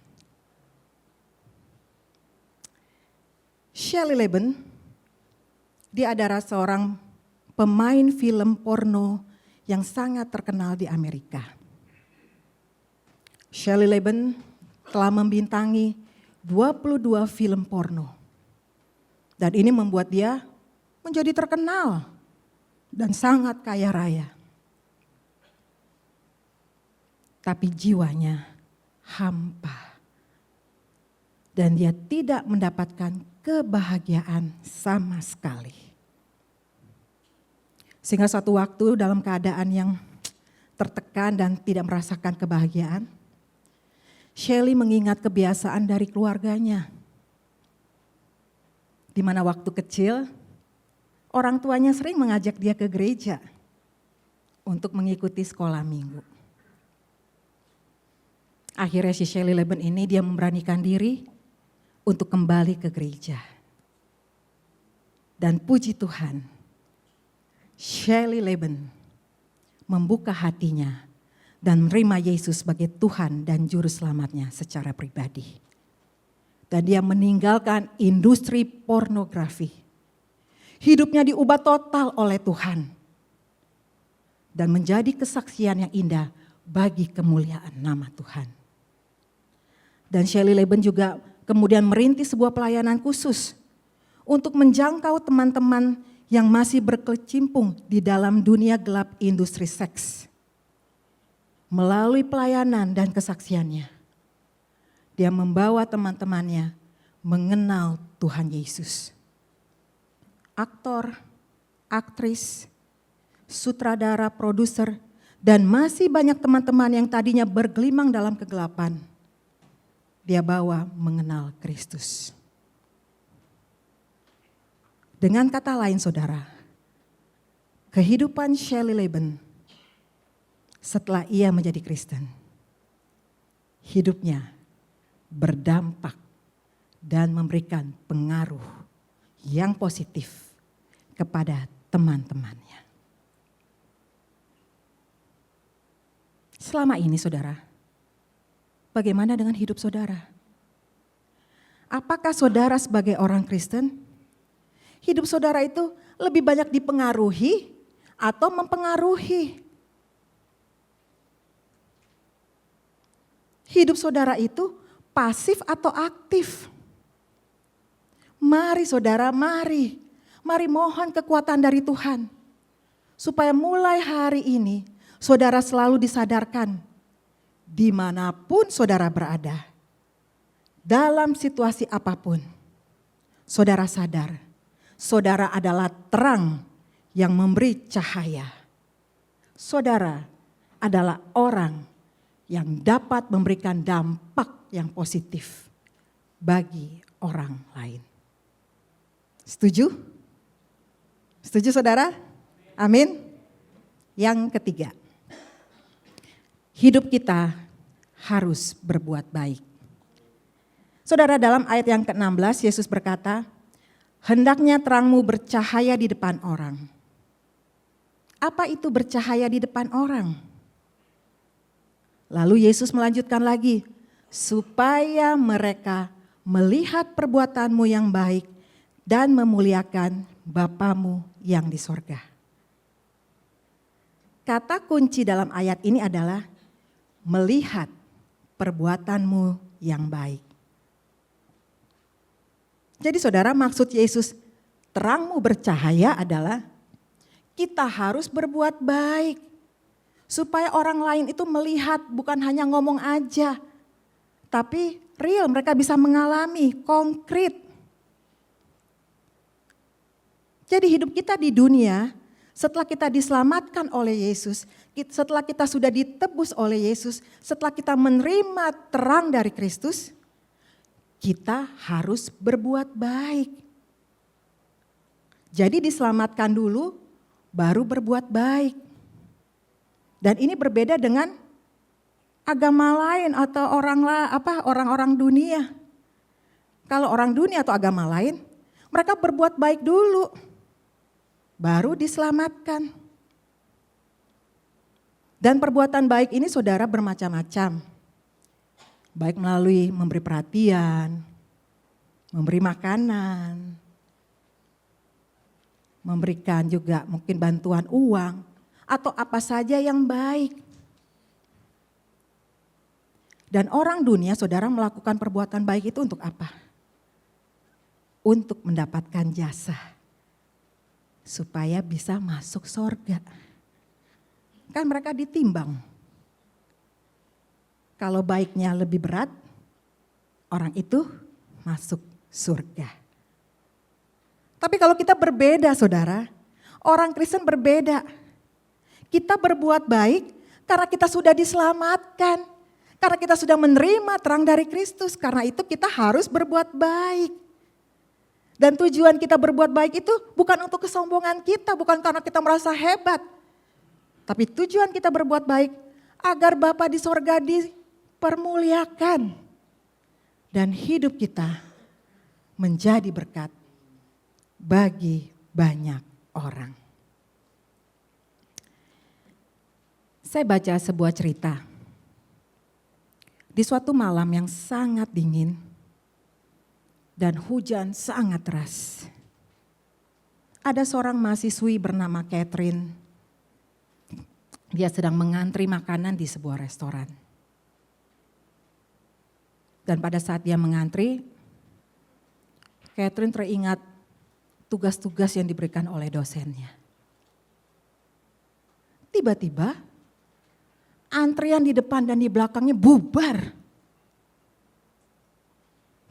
Shelley Leben, dia adalah seorang pemain film porno yang sangat terkenal di Amerika. Shelley Leben telah membintangi 22 film porno. Dan ini membuat dia menjadi terkenal dan sangat kaya raya. Tapi jiwanya hampa. Dan dia tidak mendapatkan kebahagiaan sama sekali. Sehingga suatu waktu dalam keadaan yang tertekan dan tidak merasakan kebahagiaan, Shelley mengingat kebiasaan dari keluarganya. Di mana waktu kecil, orang tuanya sering mengajak dia ke gereja untuk mengikuti sekolah minggu. Akhirnya si Shelley Leben ini dia memberanikan diri untuk kembali ke gereja. Dan puji Tuhan, Shelley Leben membuka hatinya dan menerima Yesus sebagai Tuhan dan Juru Selamatnya secara pribadi. Dan dia meninggalkan industri pornografi. Hidupnya diubah total oleh Tuhan. Dan menjadi kesaksian yang indah bagi kemuliaan nama Tuhan. Dan Shelley Leben juga kemudian merintis sebuah pelayanan khusus untuk menjangkau teman-teman yang masih berkecimpung di dalam dunia gelap industri seks. Melalui pelayanan dan kesaksiannya, dia membawa teman-temannya mengenal Tuhan Yesus. Aktor, aktris, sutradara, produser, dan masih banyak teman-teman yang tadinya bergelimang dalam kegelapan, dia bawa mengenal Kristus. Dengan kata lain saudara, kehidupan Shelley Leben setelah ia menjadi Kristen, hidupnya berdampak dan memberikan pengaruh yang positif kepada teman-temannya. Selama ini saudara, bagaimana dengan hidup saudara? Apakah saudara sebagai orang Kristen, hidup saudara itu lebih banyak dipengaruhi atau mempengaruhi? Hidup saudara itu pasif atau aktif? Mari saudara, mari mohon kekuatan dari Tuhan. Supaya mulai hari ini saudara selalu disadarkan dimanapun saudara berada. Dalam situasi apapun, saudara sadar, saudara adalah terang yang memberi cahaya. Saudara adalah orang yang dapat memberikan dampak yang positif bagi orang lain. Setuju? Setuju saudara? Amin. Yang ketiga, hidup kita harus berbuat baik. Saudara, dalam ayat yang ke-16 Yesus berkata, hendaknya terangmu bercahaya di depan orang. Apa itu bercahaya di depan orang? Lalu Yesus melanjutkan lagi, supaya mereka melihat perbuatanmu yang baik dan memuliakan Bapamu yang di sorga. Kata kunci dalam ayat ini adalah melihat perbuatanmu yang baik. Jadi saudara, maksud Yesus terangmu bercahaya adalah kita harus berbuat baik. Supaya orang lain itu melihat, bukan hanya ngomong aja. Tapi real, mereka bisa mengalami, konkret. Jadi hidup kita di dunia, setelah kita diselamatkan oleh Yesus, setelah kita sudah ditebus oleh Yesus, setelah kita menerima terang dari Kristus, kita harus berbuat baik. Jadi diselamatkan dulu, baru berbuat baik. Dan ini berbeda dengan agama lain atau orang-orang dunia. Kalau orang dunia atau agama lain, mereka berbuat baik dulu, baru diselamatkan. Dan perbuatan baik ini saudara bermacam-macam. Baik melalui memberi perhatian, memberi makanan, memberikan juga mungkin bantuan uang, atau apa saja yang baik. Dan orang dunia saudara melakukan perbuatan baik itu untuk apa? Untuk mendapatkan jasa. Supaya bisa masuk sorga. Kan mereka ditimbang. Kalau baiknya lebih berat, orang itu masuk surga. Tapi kalau kita berbeda saudara, orang Kristen berbeda. Kita berbuat baik karena kita sudah diselamatkan. Karena kita sudah menerima terang dari Kristus. Karena itu kita harus berbuat baik. Dan tujuan kita berbuat baik itu bukan untuk kesombongan kita. Bukan karena kita merasa hebat. Tapi tujuan kita berbuat baik agar Bapa di sorga dipermuliakan. Dan hidup kita menjadi berkat bagi banyak orang. Saya baca sebuah cerita. Di suatu malam yang sangat dingin dan hujan sangat deras, ada seorang mahasiswi bernama Catherine. Dia sedang mengantri makanan di sebuah restoran. Dan pada saat dia mengantri, Catherine teringat tugas-tugas yang diberikan oleh dosennya. Tiba-tiba antrian di depan dan di belakangnya bubar.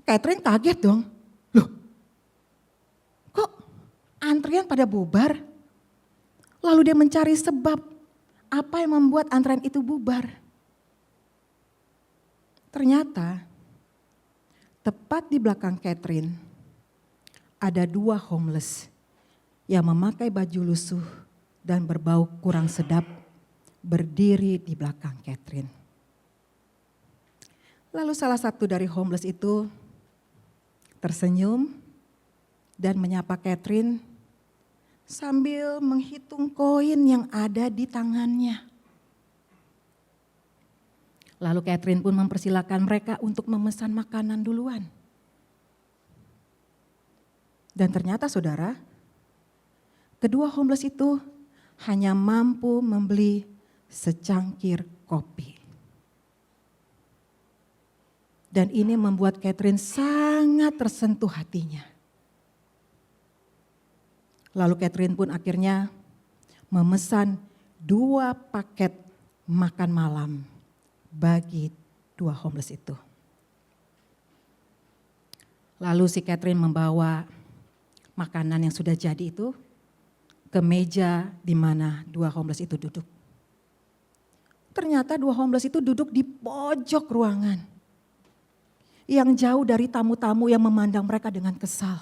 Catherine kaget dong. Loh, kok antrian pada bubar? Lalu dia mencari sebab apa yang membuat antrean itu bubar. Ternyata tepat di belakang Catherine ada 2 homeless yang memakai baju lusuh dan berbau kurang sedap berdiri di belakang Catherine. Lalu salah satu dari homeless itu tersenyum dan menyapa Catherine sambil menghitung koin yang ada di tangannya. Lalu Catherine pun mempersilakan mereka untuk memesan makanan duluan. Dan ternyata saudara, kedua homeless itu hanya mampu membeli secangkir kopi. Dan ini membuat Catherine sangat tersentuh hatinya. Lalu Catherine pun akhirnya memesan 2 paket makan malam bagi 2 homeless itu. Lalu si Catherine membawa makanan yang sudah jadi itu ke meja di mana 2 homeless itu duduk. Ternyata 2 homeless itu duduk di pojok ruangan yang jauh dari tamu-tamu yang memandang mereka dengan kesal.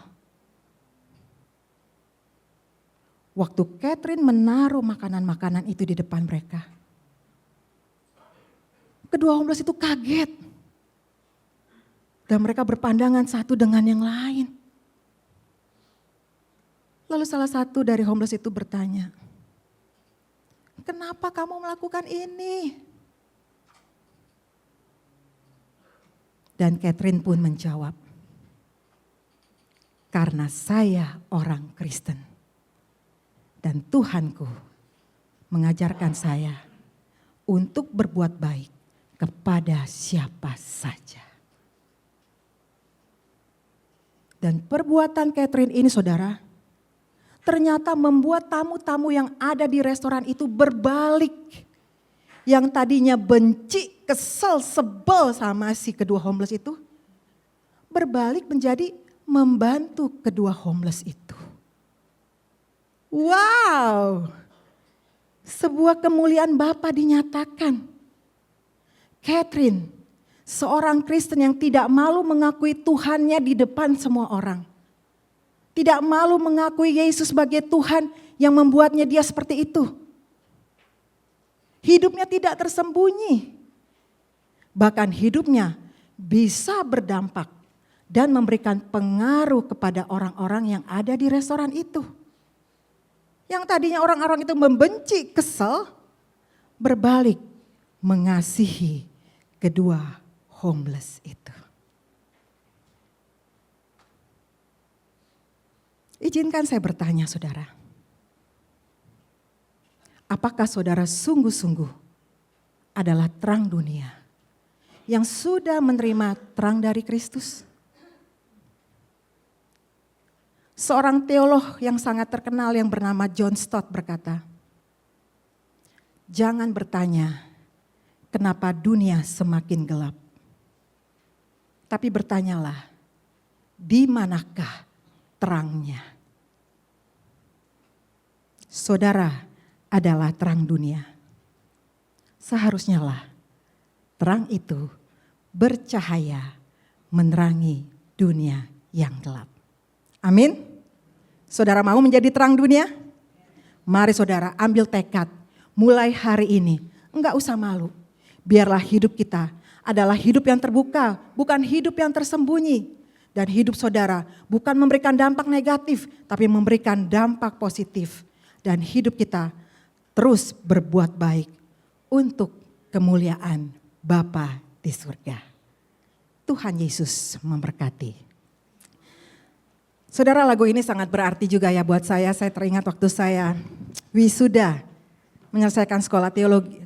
Waktu Catherine menaruh makanan-makanan itu di depan mereka, kedua homeless itu kaget. Dan mereka berpandangan satu dengan yang lain. Lalu salah satu dari homeless itu bertanya, "Kenapa kamu melakukan ini?" Dan Catherine pun menjawab, "Karena saya orang Kristen. Dan Tuhanku mengajarkan saya untuk berbuat baik kepada siapa saja." Dan perbuatan Catherine ini saudara, ternyata membuat tamu-tamu yang ada di restoran itu berbalik. Yang tadinya benci, kesel, sebel sama si kedua homeless itu, berbalik menjadi membantu kedua homeless itu. Wow, sebuah kemuliaan Bapa dinyatakan. Catherine, seorang Kristen yang tidak malu mengakui Tuhannya di depan semua orang. Tidak malu mengakui Yesus sebagai Tuhan yang membuatnya dia seperti itu. Hidupnya tidak tersembunyi. Bahkan hidupnya bisa berdampak dan memberikan pengaruh kepada orang-orang yang ada di restoran itu. Yang tadinya orang-orang itu membenci, kesel, berbalik mengasihi kedua homeless itu. Izinkan saya bertanya saudara. Apakah saudara sungguh-sungguh adalah terang dunia yang sudah menerima terang dari Kristus? Seorang teolog yang sangat terkenal yang bernama John Stott berkata, "Jangan bertanya kenapa dunia semakin gelap. Tapi bertanyalah, di manakah terangnya?" Saudara adalah terang dunia. Seharusnya lah terang itu bercahaya menerangi dunia yang gelap. Amin. Saudara mau menjadi terang dunia? Mari saudara ambil tekad mulai hari ini. Enggak usah malu. Biarlah hidup kita adalah hidup yang terbuka, bukan hidup yang tersembunyi. Dan hidup saudara bukan memberikan dampak negatif, tapi memberikan dampak positif. Dan hidup kita terus berbuat baik untuk kemuliaan Bapa di surga. Tuhan Yesus memberkati. Saudara, lagu ini sangat berarti juga ya buat saya. Saya teringat waktu saya wisuda menyelesaikan sekolah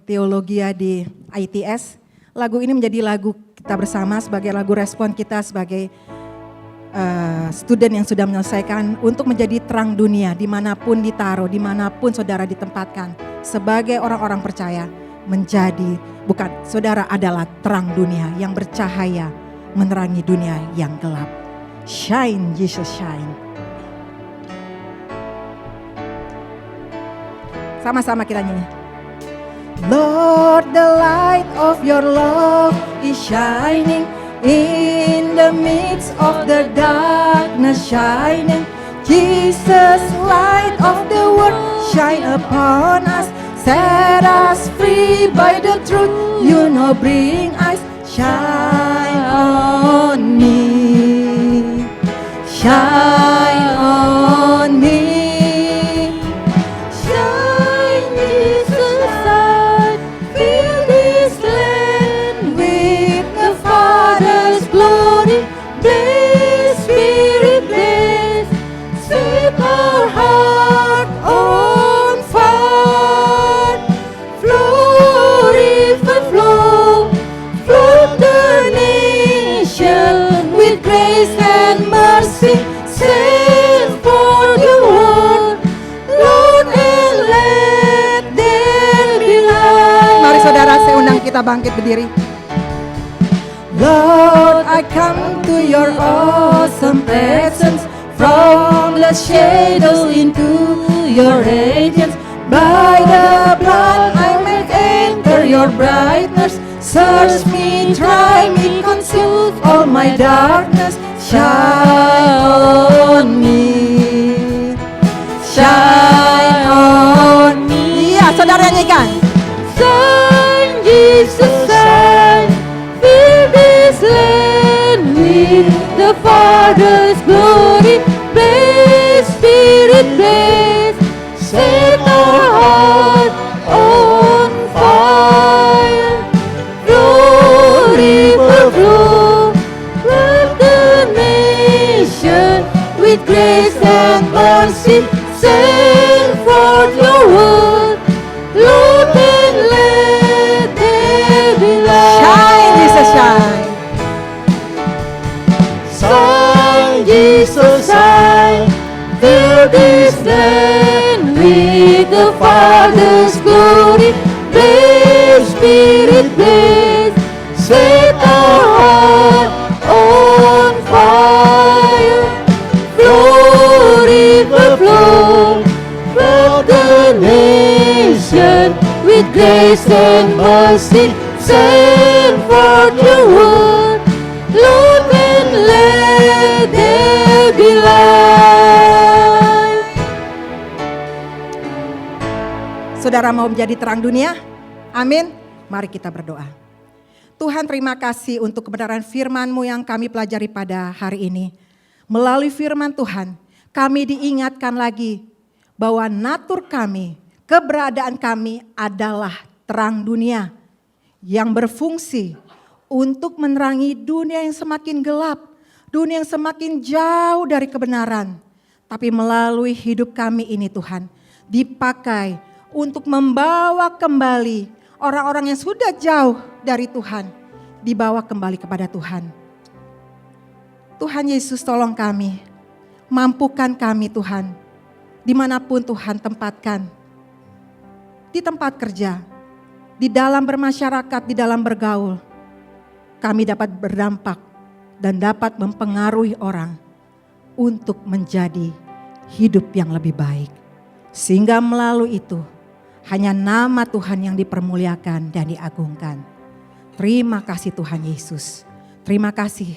teologi di ITS. Lagu ini menjadi lagu kita bersama sebagai lagu respon kita sebagai student yang sudah menyelesaikan untuk menjadi terang dunia dimanapun ditaruh, dimanapun saudara ditempatkan. Sebagai orang-orang percaya saudara adalah terang dunia yang bercahaya menerangi dunia yang gelap. Shine, Jesus shine. Sama-sama kita nyanyi. Lord, the light of your love is shining in the midst of the darkness shining. Jesus, light of the world, shine upon us. Set us free by the truth you know, bring us. Shine on me, shine on me. Shine, Jesus, light, fill this land with the Father's glory. Blaze, Spirit, blaze, set our heart on fire. Flow, river, flow, flood the nation with grace and mercy. Send for the world, Lord, and let there be light. Mari saudara, saya undang kita bangkit berdiri. Lord, I come to your awesome presence. From the shadows into your radiance. By the blood I may enter your brightness. Search me, try me, consume all my darkness. Shine on me, shine on me. Iya, saudara nyanyikan. Shine, Jesus, shine, fill this land with the Father's glory. Blaze, Spirit, blaze, set our heart on fire. Flow, river, flow, flood the nation with grace and mercy. Send forth your word, Lord, and let there be light. Shine, Jesus, shine. Shine, Jesus, shine. Fill this land with the Father's glory. Blaze, Spirit, blaze, set our heart on fire. Flow, river, flow, flood the nation with grace and mercy. Send forth your word, Lord, and let there be light. Saudara mau menjadi terang dunia? Amin. Mari kita berdoa. Tuhan, terima kasih untuk kebenaran firman-Mu yang kami pelajari pada hari ini. Melalui firman Tuhan, kami diingatkan lagi bahwa natur kami, keberadaan kami adalah terang dunia yang berfungsi untuk menerangi dunia yang semakin gelap, dunia yang semakin jauh dari kebenaran. Tapi melalui hidup kami ini Tuhan, dipakai untuk membawa kembali orang-orang yang sudah jauh dari Tuhan, dibawa kembali kepada Tuhan. Tuhan Yesus, tolong kami, mampukan kami Tuhan, dimanapun Tuhan tempatkan, di tempat kerja, di dalam bermasyarakat, di dalam bergaul, kami dapat berdampak dan dapat mempengaruhi orang untuk menjadi hidup yang lebih baik. Sehingga melalui itu, hanya nama Tuhan yang dipermuliakan dan diagungkan. Terima kasih Tuhan Yesus. Terima kasih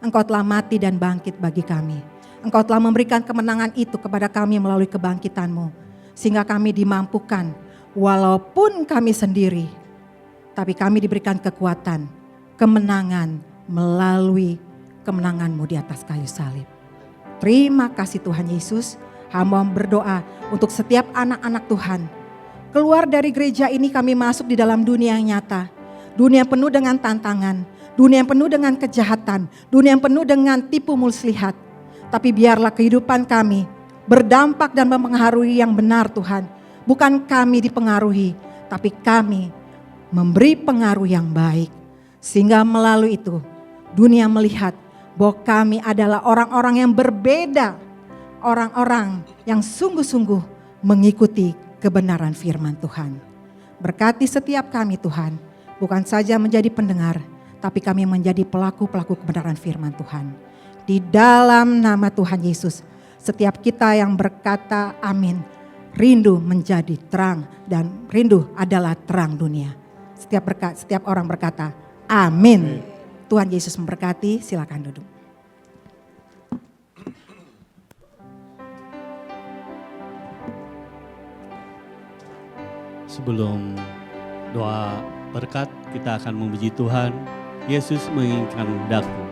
Engkau telah mati dan bangkit bagi kami. Engkau telah memberikan kemenangan itu kepada kami melalui kebangkitan-Mu. Sehingga kami dimampukan walaupun kami sendiri. Tapi kami diberikan kekuatan, kemenangan melalui kemenangan-Mu di atas kayu salib. Terima kasih Tuhan Yesus. Hamba berdoa untuk setiap anak-anak Tuhan. Keluar dari gereja ini kami masuk di dalam dunia yang nyata. Dunia yang penuh dengan tantangan. Dunia yang penuh dengan kejahatan. Dunia yang penuh dengan tipu muslihat. Tapi biarlah kehidupan kami berdampak dan mempengaruhi yang benar Tuhan. Bukan kami dipengaruhi, tapi kami memberi pengaruh yang baik. Sehingga melalui itu dunia melihat bahwa kami adalah orang-orang yang berbeda. Orang-orang yang sungguh-sungguh mengikuti kebenaran firman Tuhan. Berkati setiap kami Tuhan, bukan saja menjadi pendengar, tapi kami menjadi pelaku-pelaku kebenaran firman Tuhan. Di dalam nama Tuhan Yesus, setiap kita yang berkata amin, rindu menjadi terang dan rindu adalah terang dunia. Setiap orang berkata amin. Tuhan Yesus memberkati, silakan duduk. Sebelum doa berkat, kita akan memuji Tuhan. Yesus menginginkan daku.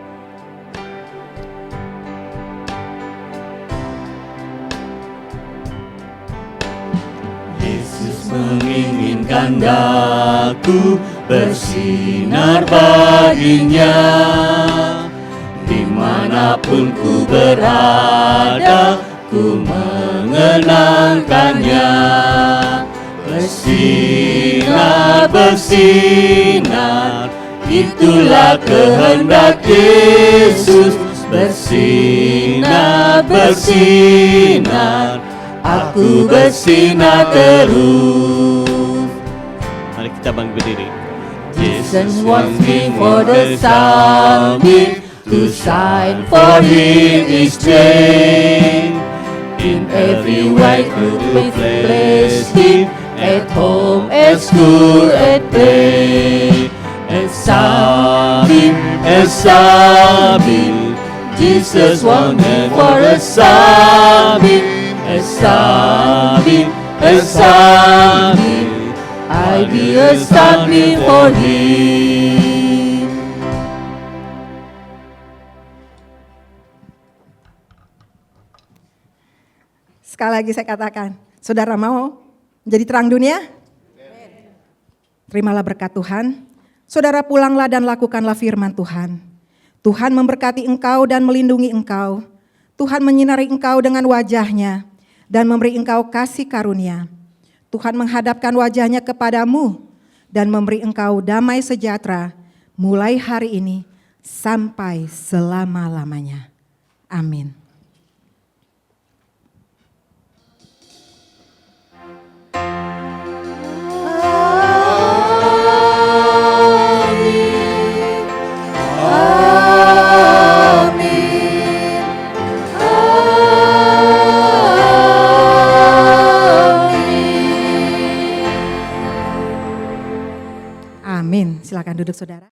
Yesus menginginkan daku bersinar baginya. Dimanapun ku berada, ku mengenangkannya. Bersinar, bersinar, itulah kehendak Yesus. Bersinar, bersinar, aku bersinar terus. Mari kita bangkit berdiri. Jesus wants me for the sunbeam to shine for Him is strength. In every way to place Him, at home, at school, at play. At sunbeam, Jesus wants me for a sunbeam. A sunbeam, I'll be a sunbeam for Him. Sekali lagi saya katakan, saudara mau menjadi terang dunia? Terimalah berkat Tuhan. Saudara pulanglah dan lakukanlah firman Tuhan. Tuhan memberkati engkau dan melindungi engkau. Tuhan menyinari engkau dengan wajah-Nya dan memberi engkau kasih karunia. Tuhan menghadapkan wajah-Nya kepadamu dan memberi engkau damai sejahtera mulai hari ini sampai selama-lamanya. Amin. Amin. Silakan duduk saudara.